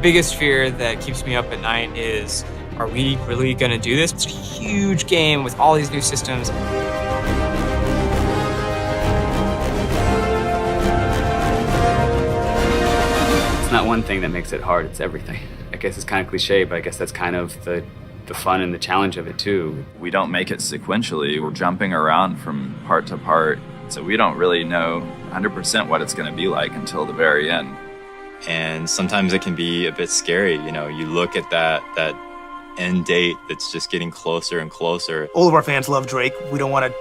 biggest fear that keeps me up at night is, are we really going to do this? It's a huge game with all these new systems. It's not one thing that makes it hard, it's everything. I guess it's kind of cliche, but I guess that's kind of the fun and the challenge of it too. We don't make it sequentially. We're jumping around from part to part, so we don't really know 100% what it's going to be like until the very end. And sometimes it can be a bit scary. You know, you look at that end date that's just getting closer and closer. All of our fans love Drake. We don't want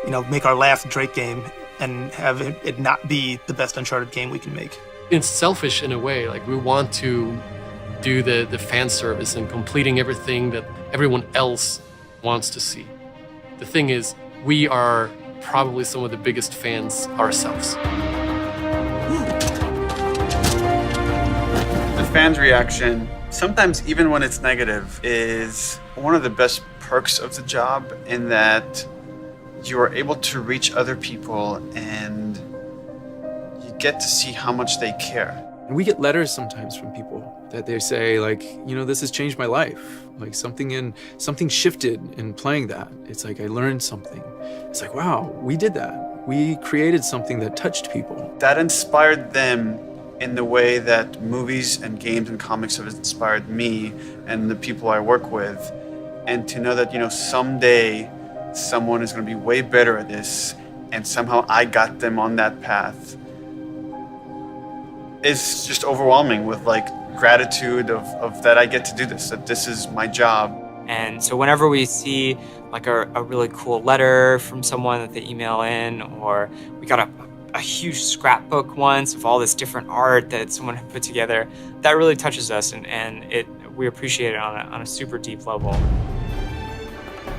to, make our last Drake game and have it not be the best Uncharted game we can make. It's selfish in a way. Like, we want to do the fan service and completing everything that everyone else wants to see. The thing is, we are probably some of the biggest fans ourselves. The fans' reaction, sometimes even when it's negative, is one of the best perks of the job, in that you are able to reach other people and you get to see how much they care. And we get letters sometimes from people that they say, like, this has changed my life. Like, something shifted in playing that. It's like, I learned something. It's like, wow, we did that. We created something that touched people. That inspired them in the way that movies and games and comics have inspired me and the people I work with. And to know that, someday someone is going to be way better at this, and somehow I got them on that path, is just overwhelming with gratitude of that I get to do this, that this is my job. And so whenever we see a really cool letter from someone that they email in, or we got a huge scrapbook once of all this different art that someone had put together, that really touches us, and we appreciate it on a super deep level.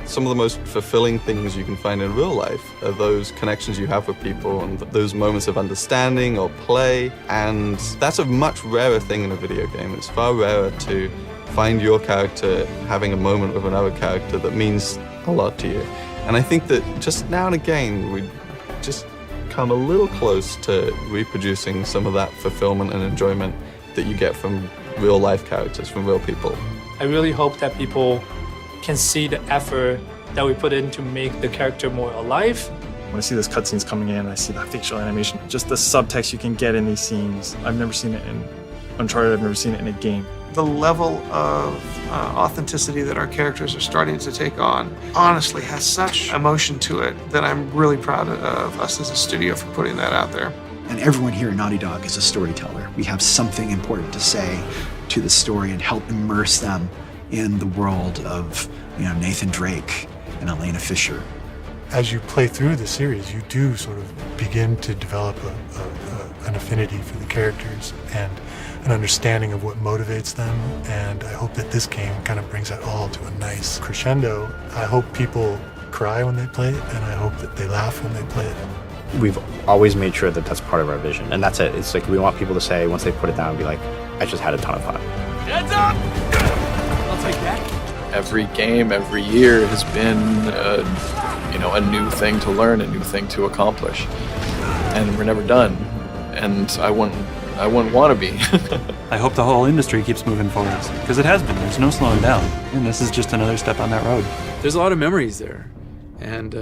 Some of the most fulfilling things you can find in real life are those connections you have with people and those moments of understanding or play. And that's a much rarer thing in a video game. It's far rarer to find your character having a moment with another character that means a lot to you. And I think that just now and again, we just come a little close to reproducing some of that fulfillment and enjoyment that you get from real life characters, from real people. I really hope that people can see the effort that we put in to make the character more alive. When I see those cutscenes coming in, I see that facial animation, just the subtext you can get in these scenes. I've never seen it in Uncharted, I've never seen it in a game. The level of authenticity that our characters are starting to take on honestly has such emotion to it that I'm really proud of us as a studio for putting that out there. And everyone here at Naughty Dog is a storyteller. We have something important to say to the story and help immerse them in the world of Nathan Drake and Elena Fisher. As you play through the series, you do sort of begin to develop an affinity for the characters and an understanding of what motivates them, and I hope that this game kind of brings that all to a nice crescendo. I hope people cry when they play it, and I hope that they laugh when they play it. We've always made sure that that's part of our vision, and that's it. It's like we want people to say, once they put it down, be like, I just had a ton of fun. Heads up! I'll take that. Every game, every year has been, a new thing to learn, a new thing to accomplish, and we're never done. And I wouldn't want to be. I hope the whole industry keeps moving forward, because it has been. There's no slowing down, and this is just another step on that road. There's a lot of memories there, and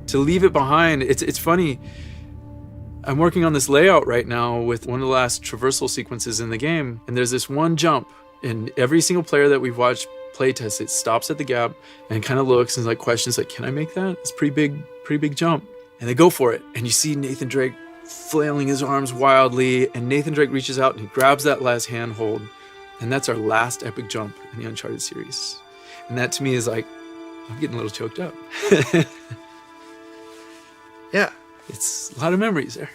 to leave it behind, it's funny. I'm working on this layout right now with one of the last traversal sequences in the game, and there's this one jump, and every single player that we've watched playtest it stops at the gap and kind of looks and questions can I make that? It's a pretty big jump. And they go for it, and you see Nathan Drake flailing his arms wildly, and Nathan Drake reaches out and he grabs that last handhold, and that's our last epic jump in the Uncharted series. And that to me is I'm getting a little choked up. Yeah, it's a lot of memories there.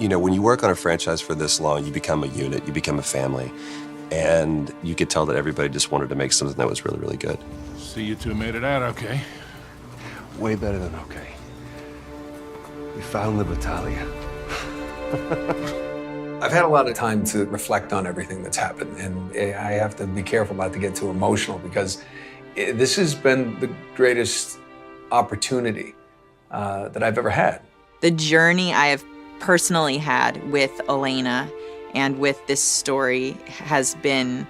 You know, when you work on a franchise for this long, you become a unit, you become a family. And you could tell that everybody just wanted to make something that was really, really good. See, you two made it out okay. Way better than okay. We found the battalion. I've had a lot of time to reflect on everything that's happened, and I have to be careful not to get too emotional because this has been the greatest opportunity that I've ever had. The journey I have personally had with Elena and with this story has been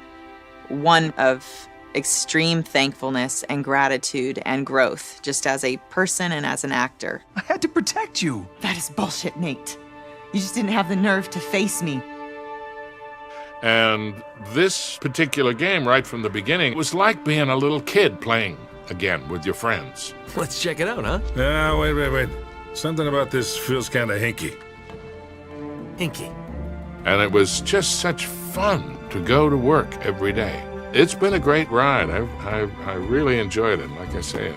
one of extreme thankfulness and gratitude and growth, just as a person and as an actor. I had to protect you. That is bullshit, Nate. You just didn't have the nerve to face me. And this particular game, right from the beginning, was like being a little kid playing again with your friends. Let's check it out, huh? Wait. Something about this feels kind of hinky. Hinky. And it was just such fun to go to work every day. It's been a great ride. I really enjoyed it. Like I say,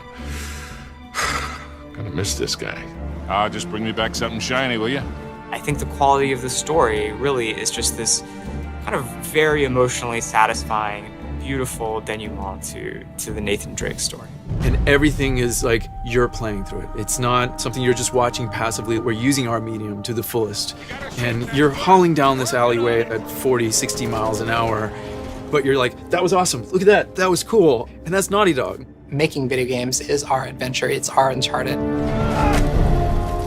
I'm gonna miss this guy. Just bring me back something shiny, will you? I think the quality of the story really is just this kind of very emotionally satisfying, beautiful denouement to the Nathan Drake story. And everything is like you're playing through it. It's not something you're just watching passively. We're using our medium to the fullest. And you're hauling down this alleyway at 40, 60 miles an hour, but you're like, that was awesome. Look at that. That was cool. And that's Naughty Dog. Making video games is our adventure. It's our Uncharted.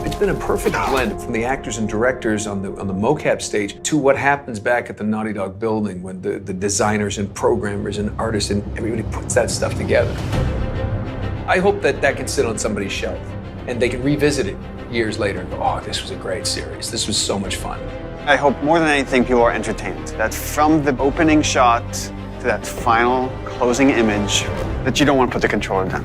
It's been a perfect blend from the actors and directors on the mocap stage to what happens back at the Naughty Dog building when the designers and programmers and artists and everybody puts that stuff together. I hope that can sit on somebody's shelf and they can revisit it years later and go, oh, this was a great series. This was so much fun. I hope more than anything people are entertained. That from the opening shot to that final closing image, that you don't want to put the controller down.